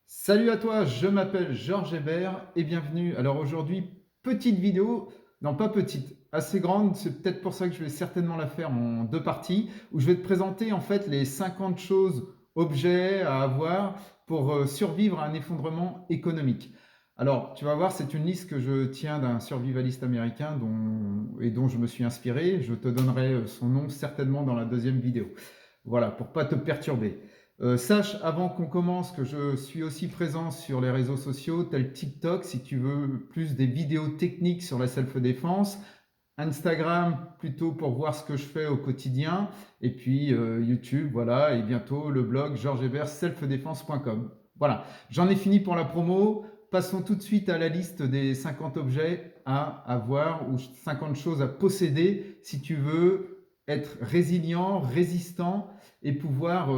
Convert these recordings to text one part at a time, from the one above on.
Salut à toi, je m'appelle Georges Hébert et bienvenue. Alors aujourd'hui, petite vidéo, non pas petite, assez grande, c'est peut-être pour ça que je vais certainement la faire en deux parties, où je vais te présenter en fait les 50 choses, objets à avoir pour survivre à un effondrement économique. Alors tu vas voir, c'est une liste que je tiens d'un survivaliste américain dont je me suis inspiré. Je te donnerai son nom certainement dans la deuxième vidéo. Voilà, pour pas te perturber. Sache avant qu'on commence que je suis aussi présent sur les réseaux sociaux tels TikTok si tu veux plus des vidéos techniques sur la self-défense, Instagram plutôt pour voir ce que je fais au quotidien, et puis YouTube, voilà, et bientôt le blog georgeshébert-selfdefense.com. Voilà, j'en ai fini pour la promo. Passons tout de suite à la liste des 50 objets à avoir ou 50 choses à posséder si tu veux être résilient, résistant et pouvoir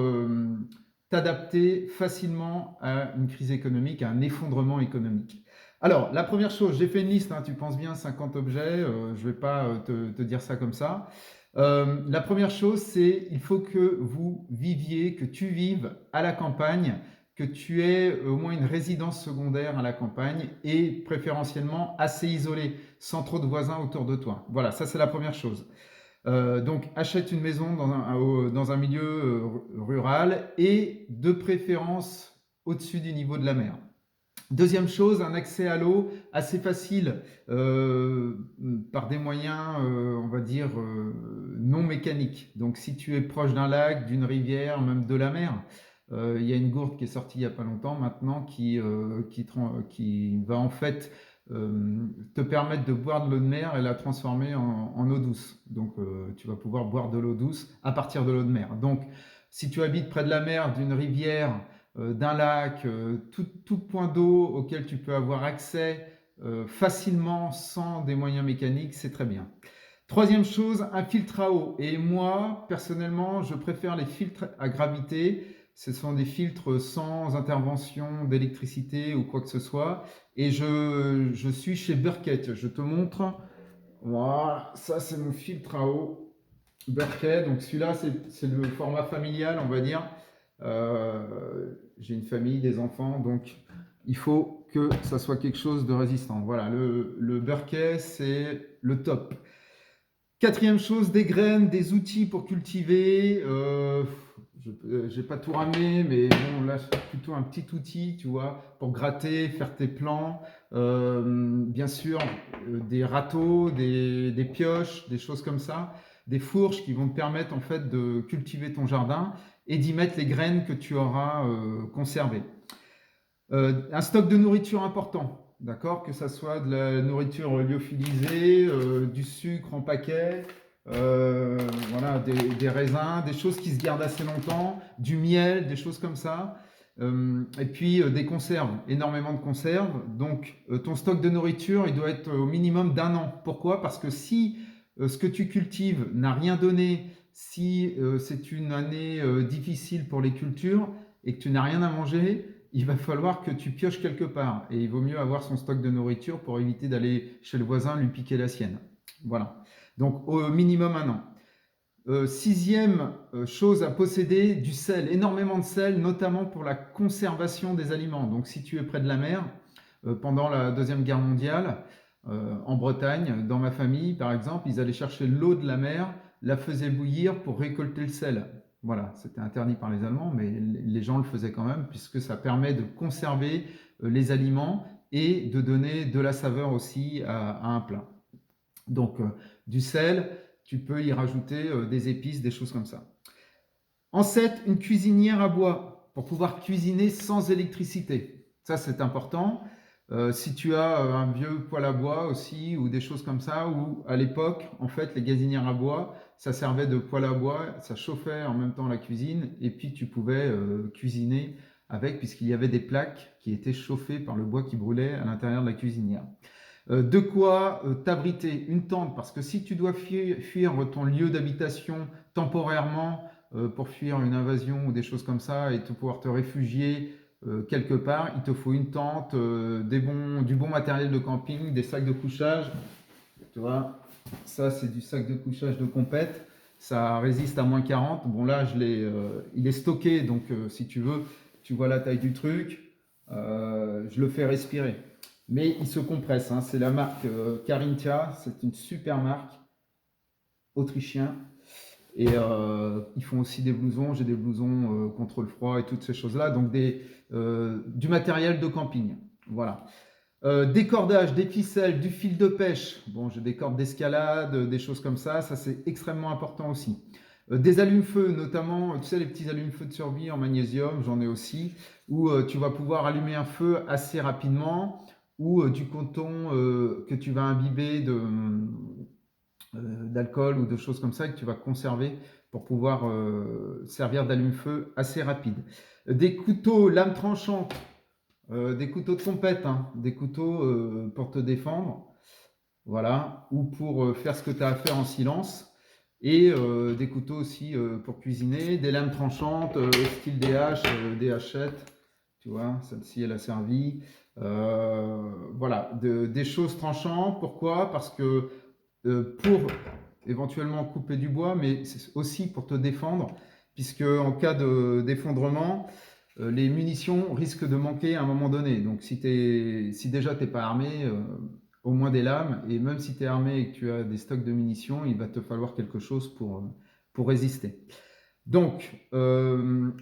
t'adapter facilement à une crise économique, à un effondrement économique. Alors, la première chose, j'ai fait une liste, hein, tu penses bien, 50 objets, je ne vais pas te dire ça comme ça. La première chose, c'est il faut que vous viviez, que tu vives à la campagne, que tu aies au moins une résidence secondaire à la campagne et préférentiellement assez isolée, sans trop de voisins autour de toi. Voilà, ça c'est la première chose. Donc achète une maison dans un milieu rural et de préférence au-dessus du niveau de la mer. Deuxième chose, un accès à l'eau assez facile par des moyens, on va dire, non mécaniques. Donc si tu es proche d'un lac, d'une rivière, même de la mer, il y a une gourde qui est sortie il n'y a pas longtemps maintenant qui va en fait te permettre de boire de l'eau de mer et la transformer en eau douce. Donc tu vas pouvoir boire de l'eau douce à partir de l'eau de mer. Donc si tu habites près de la mer, d'une rivière, d'un lac, tout point d'eau auquel tu peux avoir accès facilement sans des moyens mécaniques, c'est très bien. Troisième chose, un filtre à eau. Et moi, personnellement, je préfère les filtres à gravité. Ce sont des filtres sans intervention d'électricité ou quoi que ce soit. Et je suis chez Burkett. Je te montre. Voilà, ça c'est mon filtre à eau Burkett. Donc celui-là, c'est le format familial, on va dire. J'ai une famille, des enfants, donc il faut que ça soit quelque chose de résistant. Voilà, le Burkett, c'est le top. Quatrième chose, des graines, des outils pour cultiver. Je n'ai pas tout ramé, mais bon, là, c'est plutôt un petit outil, tu vois, pour gratter, faire tes plants. Bien sûr, des râteaux, des pioches, des choses comme ça. Des fourches qui vont te permettre, en fait, de cultiver ton jardin et d'y mettre les graines que tu auras conservées. Un stock de nourriture important, d'accord? Que ça soit de la nourriture lyophilisée, du sucre en paquet, voilà, des raisins, des choses qui se gardent assez longtemps, du miel, des choses comme ça. Et puis des conserves, énormément de conserves. Donc ton stock de nourriture, il doit être au minimum d'un an. Pourquoi? Parce que si ce que tu cultives n'a rien donné, si c'est une année difficile pour les cultures et que tu n'as rien à manger, il va falloir que tu pioches quelque part. Et il vaut mieux avoir son stock de nourriture pour éviter d'aller chez le voisin lui piquer la sienne. Voilà. Donc au minimum un an. Sixième chose à posséder, du sel, énormément de sel, notamment pour la conservation des aliments. Donc si tu es près de la mer, pendant la Deuxième Guerre mondiale, en Bretagne, dans ma famille par exemple, ils allaient chercher l'eau de la mer, la faisaient bouillir pour récolter le sel. Voilà, c'était interdit par les Allemands, mais les gens le faisaient quand même, puisque ça permet de conserver les aliments et de donner de la saveur aussi à un plat. Donc du sel, tu peux y rajouter des épices, des choses comme ça. En 7, une cuisinière à bois pour pouvoir cuisiner sans électricité. Ça, c'est important. Si tu as un vieux poêle à bois aussi ou des choses comme ça, ou à l'époque, en fait, les gazinières à bois, ça servait de poêle à bois, ça chauffait en même temps la cuisine et puis tu pouvais cuisiner avec puisqu'il y avait des plaques qui étaient chauffées par le bois qui brûlait à l'intérieur de la cuisinière. De quoi t'abriter, une tente, parce que si tu dois fuir ton lieu d'habitation temporairement pour fuir une invasion ou des choses comme ça et pouvoir te réfugier quelque part, il te faut une tente, du bon matériel de camping, des sacs de couchage. Tu vois, ça c'est du sac de couchage de compète, ça résiste à -40. Bon là, il est stocké, donc si tu veux, tu vois la taille du truc. je le fais respirer. Mais il se compresse, hein. C'est la marque Carinthia, c'est une super marque, autrichien. Et ils font aussi des blousons, j'ai des blousons contre le froid et toutes ces choses-là, donc du matériel de camping. Voilà. Des cordages, des ficelles, du fil de pêche. Bon, j'ai des cordes d'escalade, des choses comme ça c'est extrêmement important aussi. Des allumes-feu, notamment, tu sais, les petits allumes-feu de survie en magnésium, j'en ai aussi, où tu vas pouvoir allumer un feu assez rapidement, ou du coton que tu vas imbiber d'alcool ou de choses comme ça et que tu vas conserver pour pouvoir servir d'allume-feu assez rapide. Des couteaux, lames tranchantes, des couteaux de compète, hein, des couteaux pour te défendre, voilà, ou pour faire ce que tu as à faire en silence, et des couteaux aussi pour cuisiner, des lames tranchantes, style des haches, des hachettes, tu vois, celle-ci elle a servi, voilà, des choses tranchantes. Pourquoi? Parce que pour éventuellement couper du bois, mais c'est aussi pour te défendre, puisque en cas d'effondrement, les munitions risquent de manquer à un moment donné. Donc si déjà tu n'es pas armé, au moins des lames, et même si tu es armé et que tu as des stocks de munitions, il va te falloir quelque chose pour résister. Donc,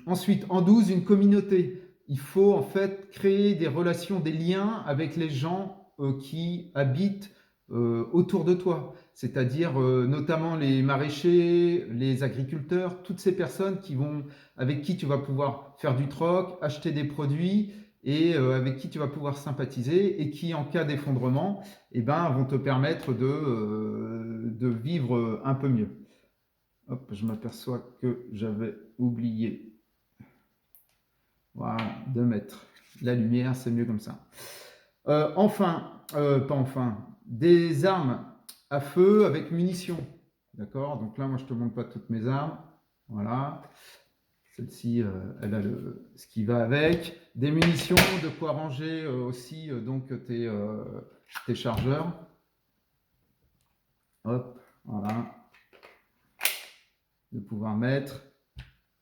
ensuite, en 12, une communauté. Il faut en fait créer des relations, des liens avec les gens qui habitent autour de toi, c'est-à-dire notamment les maraîchers, les agriculteurs, toutes ces personnes avec qui tu vas pouvoir faire du troc, acheter des produits et avec qui tu vas pouvoir sympathiser et qui, en cas d'effondrement, eh ben, vont te permettre de vivre un peu mieux. Hop, je m'aperçois que j'avais oublié, voilà, de mettre la lumière, c'est mieux comme ça. Des armes à feu avec munitions. D'accord? Donc là, moi, je ne te montre pas toutes mes armes. Voilà. Celle-ci, elle a ce qui va avec. Des munitions, de quoi ranger aussi donc tes chargeurs. Hop, voilà. De pouvoir mettre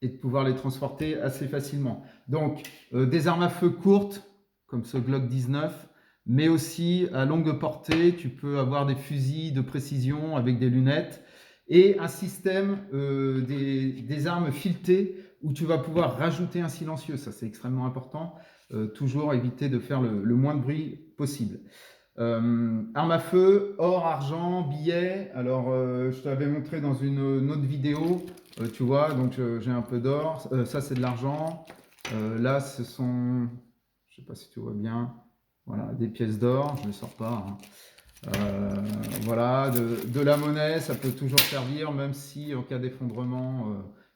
et de pouvoir les transporter assez facilement. Donc, des armes à feu courtes, comme ce Glock 19, mais aussi à longue portée, tu peux avoir des fusils de précision avec des lunettes, et un système des armes filetées, où tu vas pouvoir rajouter un silencieux, ça c'est extrêmement important, toujours éviter de faire le moins de bruit possible. Armes à feu, or, argent, billets. Alors, je t'avais montré dans une autre vidéo, tu vois, donc j'ai un peu d'or. Ça, c'est de l'argent. Là, ce sont, je sais pas si tu vois bien, voilà, des pièces d'or. Je ne les sors pas, hein. Voilà, de la monnaie, ça peut toujours servir, même si en cas d'effondrement,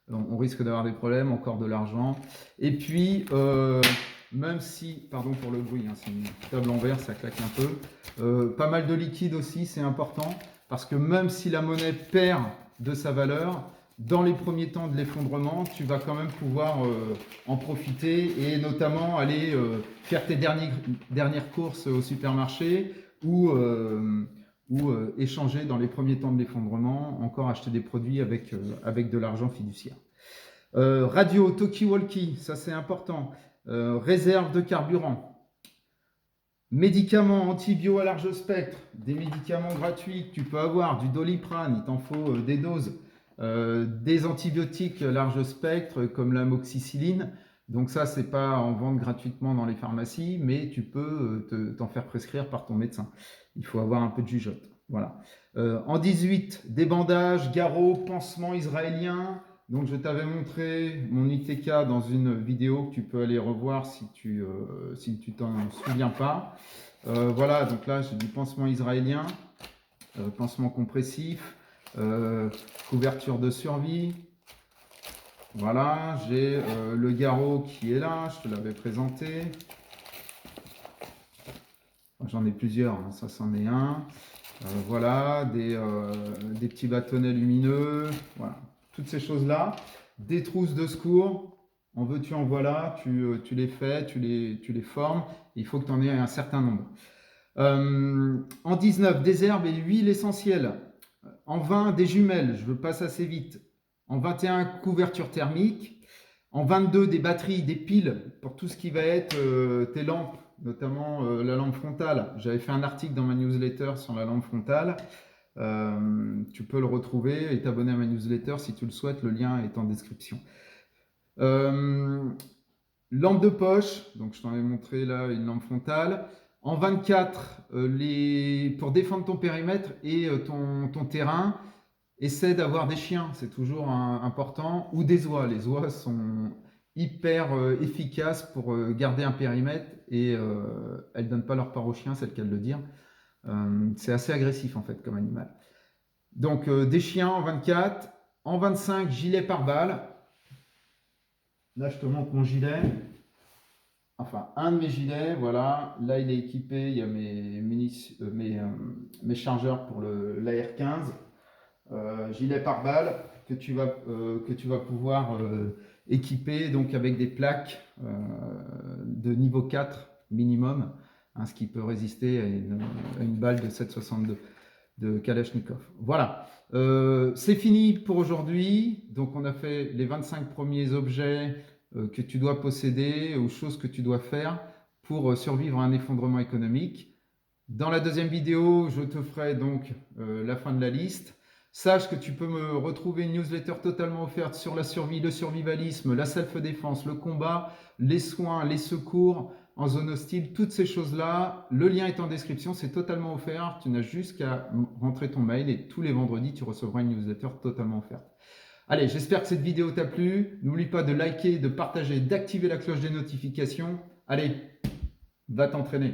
on risque d'avoir des problèmes. Encore de l'argent. Et puis, même si, pardon pour le bruit, hein, c'est une table en verre, ça claque un peu. Pas mal de liquide aussi, c'est important, parce que même si la monnaie perd de sa valeur, dans les premiers temps de l'effondrement, tu vas quand même pouvoir en profiter et notamment aller faire tes dernières courses au supermarché ou échanger dans les premiers temps de l'effondrement, encore acheter des produits avec de l'argent fiduciaire. Radio, talkie-walkie, ça c'est important. Réserve de carburant. Médicaments antibio à large spectre, des médicaments gratuits que tu peux avoir, du Doliprane, il t'en faut des doses. Des antibiotiques large spectre comme l'amoxicilline. Donc ça, c'est pas en vente gratuitement dans les pharmacies, mais tu peux t'en faire prescrire par ton médecin. Il faut avoir un peu de jugeote. Voilà. En 18, des bandages, garrots, pansements israéliens. Donc je t'avais montré mon ITK dans une vidéo que tu peux aller revoir si tu t'en souviens pas. Voilà, donc là j'ai du pansement israélien, pansement compressif, couverture de survie. Voilà, j'ai le garrot qui est là, je te l'avais présenté. J'en ai plusieurs, hein, ça c'en est un. Voilà, des petits bâtonnets lumineux, voilà, toutes ces choses-là. Des trousses de secours, en veux-tu, en voilà, tu les fais, tu les formes, il faut que tu en aies un certain nombre. En 19, des herbes et huiles essentielles. En 20, des jumelles, je veux passer assez vite. En 21, couverture thermique. En 22, des batteries, des piles pour tout ce qui va être tes lampes, notamment la lampe frontale. J'avais fait un article dans ma newsletter sur la lampe frontale. Tu peux le retrouver et t'abonner à ma newsletter si tu le souhaites. Le lien est en description. Lampe de poche, donc je t'en ai montré là une lampe frontale. En 24, pour défendre ton périmètre et ton terrain, essaie d'avoir des chiens, c'est toujours important, ou des oies. Les oies sont hyper efficaces pour garder un périmètre et elles ne donnent pas leur part aux chiens, c'est le cas de le dire. C'est assez agressif en fait comme animal. Donc des chiens en 24. En 25, gilet pare-balles. Là, je te montre mon gilet. Enfin, un de mes gilets, voilà. Là, il est équipé. Il y a mes chargeurs pour l'AR-15. Gilet pare-balles que tu vas pouvoir équiper donc avec des plaques de niveau 4 minimum, hein, ce qui peut résister à une balle de 7,62 de Kalachnikov. Voilà, c'est fini pour aujourd'hui. Donc on a fait les 25 premiers objets que tu dois posséder ou choses que tu dois faire pour survivre à un effondrement économique. Dans la deuxième vidéo, je te ferai donc la fin de la liste. Sache que tu peux me retrouver une newsletter totalement offerte sur la survie, le survivalisme, la self-défense, le combat, les soins, les secours en zone hostile, toutes ces choses-là. Le lien est en description, c'est totalement offert. Tu n'as juste qu'à rentrer ton mail et tous les vendredis, tu recevras une newsletter totalement offerte. Allez, j'espère que cette vidéo t'a plu. N'oublie pas de liker, de partager, d'activer la cloche des notifications. Allez, va t'entraîner.